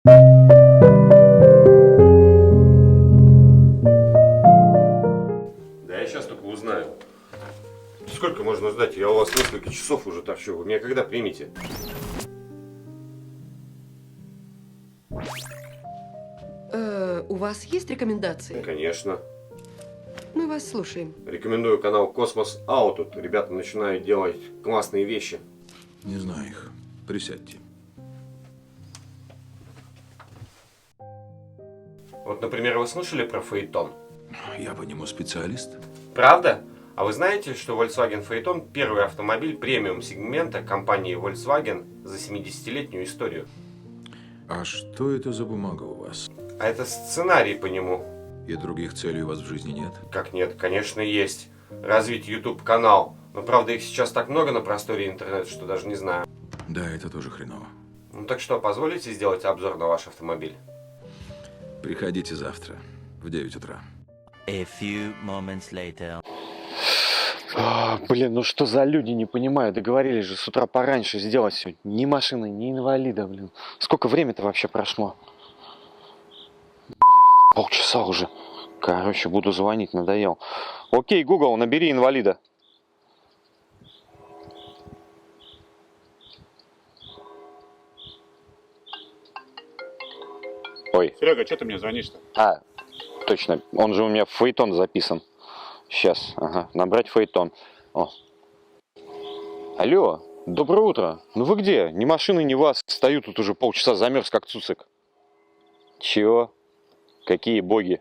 Да я сейчас только узнаю. Сколько можно ждать? Я у вас несколько часов уже торчу. Вы меня когда примете? У вас есть рекомендации? Конечно. Мы вас слушаем. Рекомендую канал Космос Аут. Тут ребята начинают делать классные вещи. Не знаю их. Присядьте. Вот, например, вы слышали про Фаэтон? Я по нему специалист. Правда? А вы знаете, что Volkswagen Phaeton – первый автомобиль премиум-сегмента компании Volkswagen за 70-летнюю историю? А что это за бумага у вас? А это сценарий по нему. И других целей у вас в жизни нет? Как нет? Конечно, есть. Развить YouTube-канал. Но, правда, их сейчас так много на просторе интернета, что даже не знаю. Да, это тоже хреново. Ну так что, позволите сделать обзор на ваш автомобиль? Приходите завтра в 9 утра. A few moments later. Блин, ну что за люди, не понимаю. Договорились же с утра пораньше сделать все. Ни машины, ни инвалида, блин. Сколько времени-то вообще прошло? Полчаса уже. Короче, буду звонить, надоел. Окей, Google, набери инвалида. Ой. Серега, что ты мне звонишь-то? Точно, он же у меня в Фаэтон записан. Сейчас, ага, набрать Фаэтон. О. Алло, доброе утро. Ну вы где? Ни машины, ни вас. Стою тут уже полчаса, замерз как цуцик. Чего? Какие боги?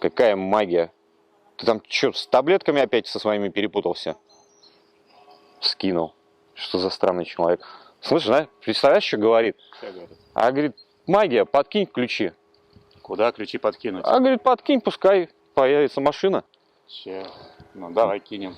Какая магия? Ты там что, с таблетками опять со своими перепутался? Скинул. Что за странный человек? Слышишь, да? Представляешь, что говорит? Что говорит? А говорит, магия, подкинь ключи. Куда ключи подкинуть? А говорит, подкинь, пускай появится машина. Че? Ну давай кинем.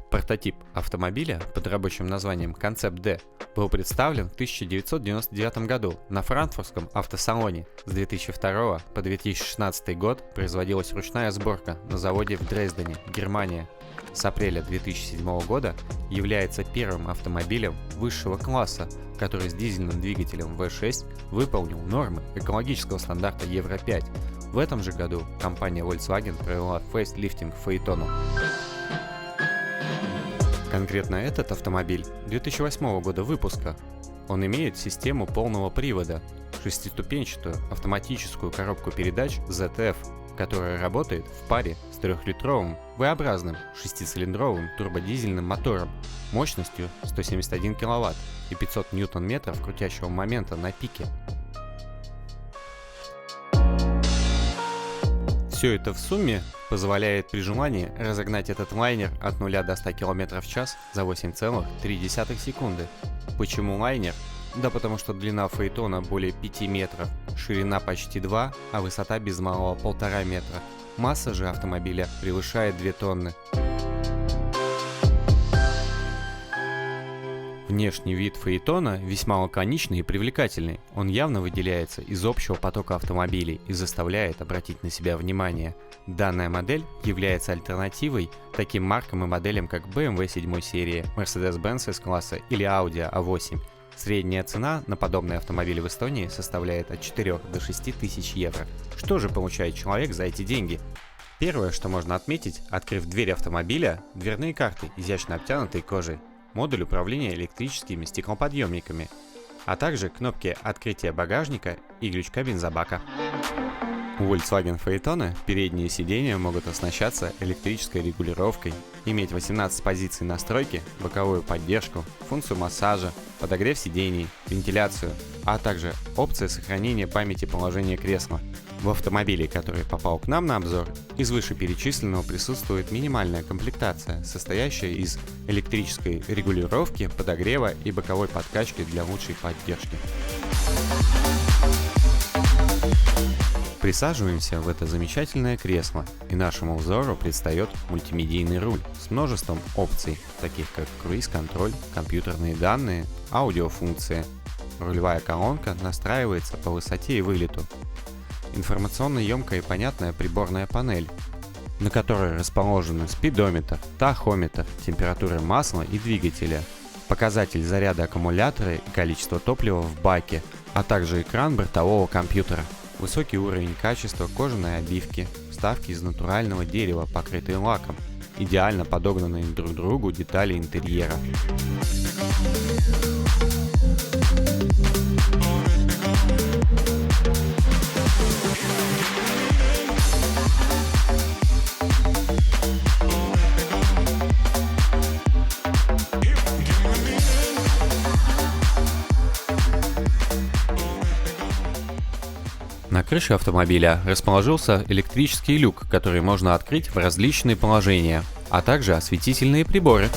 Прототип автомобиля под рабочим названием Concept D был представлен в 1999 году на франкфуртском автосалоне. С 2002 по 2016 год производилась ручная сборка на заводе в Дрездене, Германия. С апреля 2007 года является первым автомобилем высшего класса, который с дизельным двигателем V6 выполнил нормы экологического стандарта Евро 5. В этом же году компания Volkswagen провела фейслифтинг Phaeton. Конкретно этот автомобиль 2008 года выпуска. Он имеет систему полного привода, шестиступенчатую автоматическую коробку передач ZF, которая работает в паре с 3-литровым V-образным шестицилиндровым турбодизельным мотором мощностью 171 кВт и 500 Ньютон-метров крутящего момента на пике. Все это в сумме позволяет при желании разогнать этот лайнер от 0 до 100 км в час за 8,3 секунды. Почему лайнер? Да потому что длина Фаэтона более 5 метров, ширина почти 2, а высота без малого 1,5 метра. Масса же автомобиля превышает 2 тонны. Внешний вид Фаэтона весьма лаконичный и привлекательный. Он явно выделяется из общего потока автомобилей и заставляет обратить на себя внимание. Данная модель является альтернативой таким маркам и моделям, как BMW 7 серии, Mercedes-Benz S-класса или Audi A8. Средняя цена на подобные автомобили в Эстонии составляет от 4 до 6 тысяч евро. Что же получает человек за эти деньги? Первое, что можно отметить, открыв дверь автомобиля, дверные карты, изящно обтянутые кожей, модуль управления электрическими стеклоподъемниками, а также кнопки открытия багажника и лючка бензобака. У Volkswagen Phaeton передние сиденья могут оснащаться электрической регулировкой, иметь 18 позиций настройки, боковую поддержку, функцию массажа, подогрев сидений, вентиляцию, а также опция сохранения памяти положения кресла. В автомобиле, который попал к нам на обзор, из вышеперечисленного присутствует минимальная комплектация, состоящая из электрической регулировки, подогрева и боковой подкачки для лучшей поддержки. Присаживаемся в это замечательное кресло, и нашему взору предстает мультимедийный руль с множеством опций, таких как круиз-контроль, компьютерные данные, аудиофункции. Рулевая колонка настраивается по высоте и вылету. Информационно емкая и понятная приборная панель, на которой расположены спидометр, тахометр, температура масла и двигателя, показатель заряда аккумулятора и количество топлива в баке, а также экран бортового компьютера. Высокий уровень качества кожаной обивки, вставки из натурального дерева, покрытые лаком, идеально подогнанные друг к другу детали интерьера. На крыше автомобиля расположился электрический люк, который можно открыть в различные положения, а также осветительные приборы.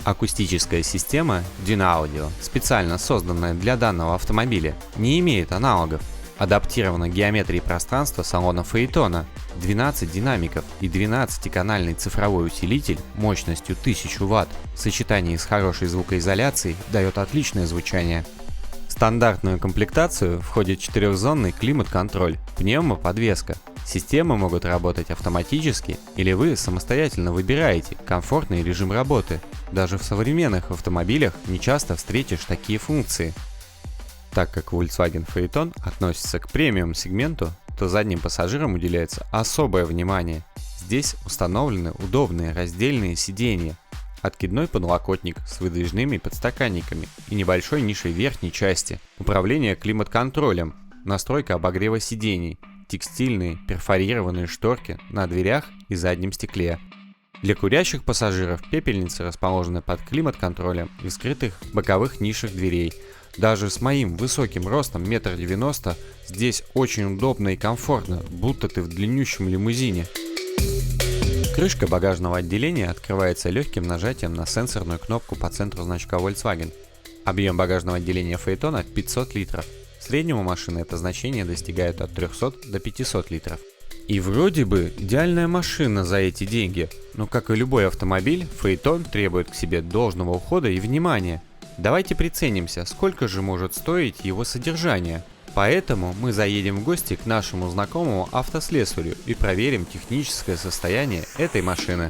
Акустическая система Dynaudio, специально созданная для данного автомобиля, не имеет аналогов. Адаптирована к геометрии пространства салона Phaeton, 12 динамиков и 12-канальный цифровой усилитель мощностью 1000 Вт в сочетании с хорошей звукоизоляцией дает отличное звучание. В стандартную комплектацию входит 4-зонный климат-контроль, пневмоподвеска. Системы могут работать автоматически, или вы самостоятельно выбираете комфортный режим работы. Даже в современных автомобилях не часто встретишь такие функции. Так как Volkswagen Phaeton относится к премиум-сегменту, то задним пассажирам уделяется особое внимание. Здесь установлены удобные раздельные сиденья, откидной подлокотник с выдвижными подстаканниками и небольшой нишей верхней части, управление климат-контролем, настройка обогрева сидений, текстильные перфорированные шторки на дверях и заднем стекле. Для курящих пассажиров пепельницы расположены под климат-контролем и в скрытых боковых нишах дверей. Даже с моим высоким ростом 1,90 м здесь очень удобно и комфортно, будто ты в длиннющем лимузине. Крышка багажного отделения открывается легким нажатием на сенсорную кнопку по центру значка Volkswagen. Объем багажного отделения Phaeton 500 литров. В среднем у машины это значение достигает от 300 до 500 литров. И вроде бы идеальная машина за эти деньги, но как и любой автомобиль, Phaeton требует к себе должного ухода и внимания. Давайте приценимся, сколько же может стоить его содержание. Поэтому мы заедем в гости к нашему знакомому автослесарю и проверим техническое состояние этой машины.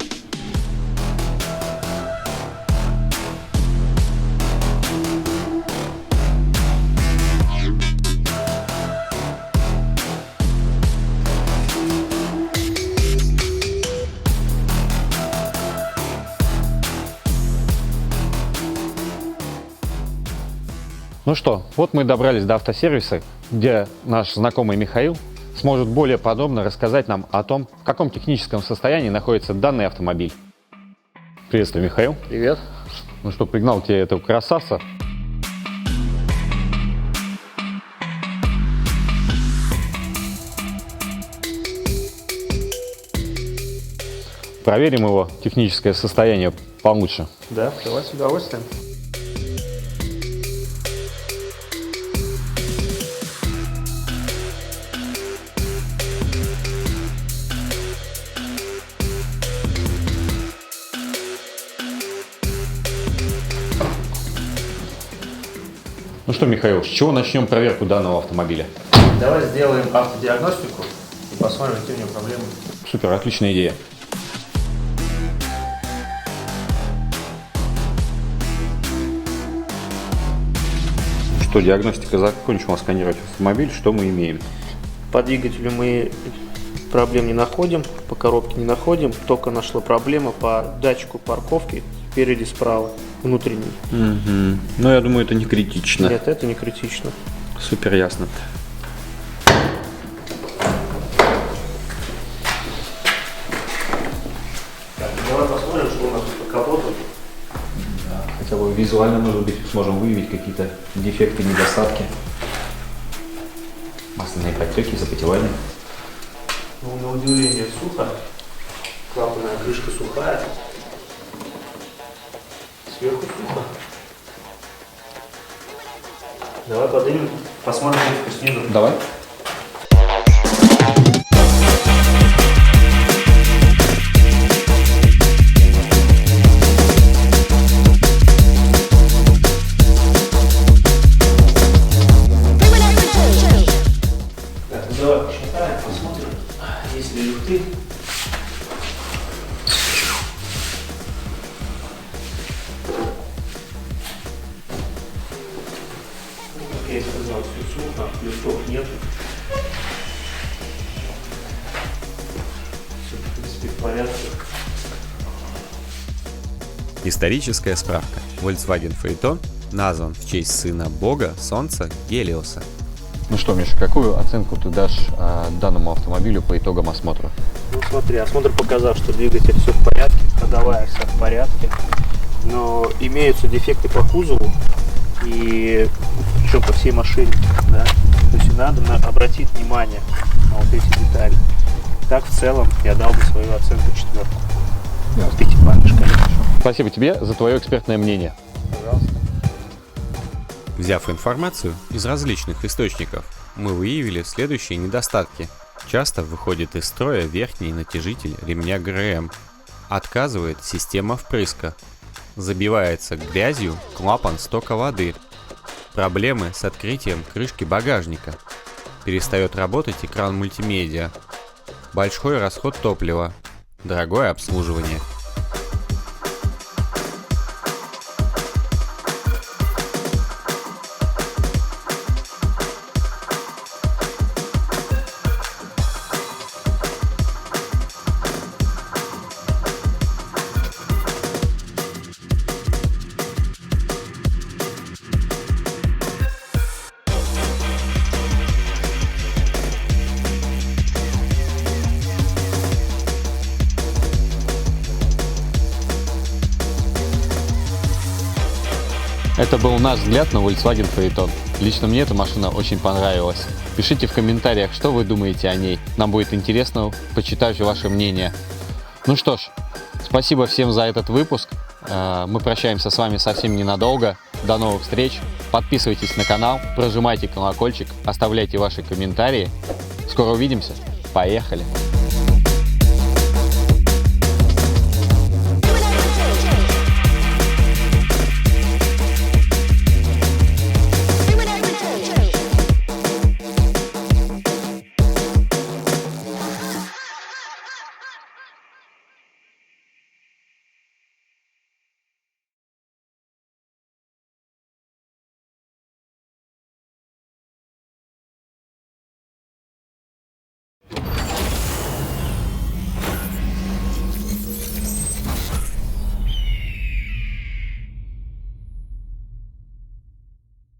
Ну что, вот мы добрались до автосервиса, где наш знакомый Михаил сможет более подробно рассказать нам о том, в каком техническом состоянии находится данный автомобиль. Приветствую, Михаил. Привет. Ну что, пригнал тебе этого красавца. Проверим его техническое состояние получше. Да, давай с удовольствием. Ну что, Михаил, с чего начнем проверку данного автомобиля? Давай сделаем автодиагностику и посмотрим, какие у него проблемы. Супер, отличная идея. Что, диагностика закончила сканировать автомобиль, что мы имеем? По двигателю мы проблем не находим, по коробке не находим, только нашла проблема по датчику парковки спереди, справа, внутренний. Угу. Ну, я думаю, это не критично. Нет, это не критично. Супер, ясно. Так, давай посмотрим, что у нас тут по капоту. Да, хотя бы визуально, может быть, сможем выявить какие-то дефекты, недостатки. Масляные подтеки, запотевания. Ну, на удивление сухо. Клапанная крышка сухая. Сверху сухо. Давай поднимем Посмотрим оптику снизу. Давай. Так, ну давай посчитаем, посмотрим, есть ли люфты. Как я и сказал, все сухо, люфтов нет. Все, в принципе, в порядке. Историческая справка. Volkswagen Phaeton назван в честь сына бога Солнца Гелиоса. Ну что, Миша, какую оценку ты дашь данному автомобилю по итогам осмотра? Ну смотри, осмотр показал, что двигатель все в порядке, ходовая вся в порядке, но имеются дефекты по кузову и причем по всей машине, да? То есть надо обратить внимание на вот эти детали. Так в целом я дал бы свою оценку 4. В пятибалльной шкале. Спасибо тебе за твое экспертное мнение. Пожалуйста. Взяв информацию из различных источников, мы выявили следующие недостатки. Часто выходит из строя верхний натяжитель ремня ГРМ. Отказывает система впрыска. Забивается грязью клапан стока воды. Проблемы с открытием крышки багажника. Перестает работать экран мультимедиа. Большой расход топлива. Дорогое обслуживание. Это был наш взгляд на Volkswagen Phaeton. Лично мне эта машина очень понравилась. Пишите в комментариях, что вы думаете о ней. Нам будет интересно почитать ваше мнение. Ну что ж, спасибо всем за этот выпуск. Мы прощаемся с вами совсем ненадолго. До новых встреч. Подписывайтесь на канал, прожимайте колокольчик, оставляйте ваши комментарии. Скоро увидимся. Поехали!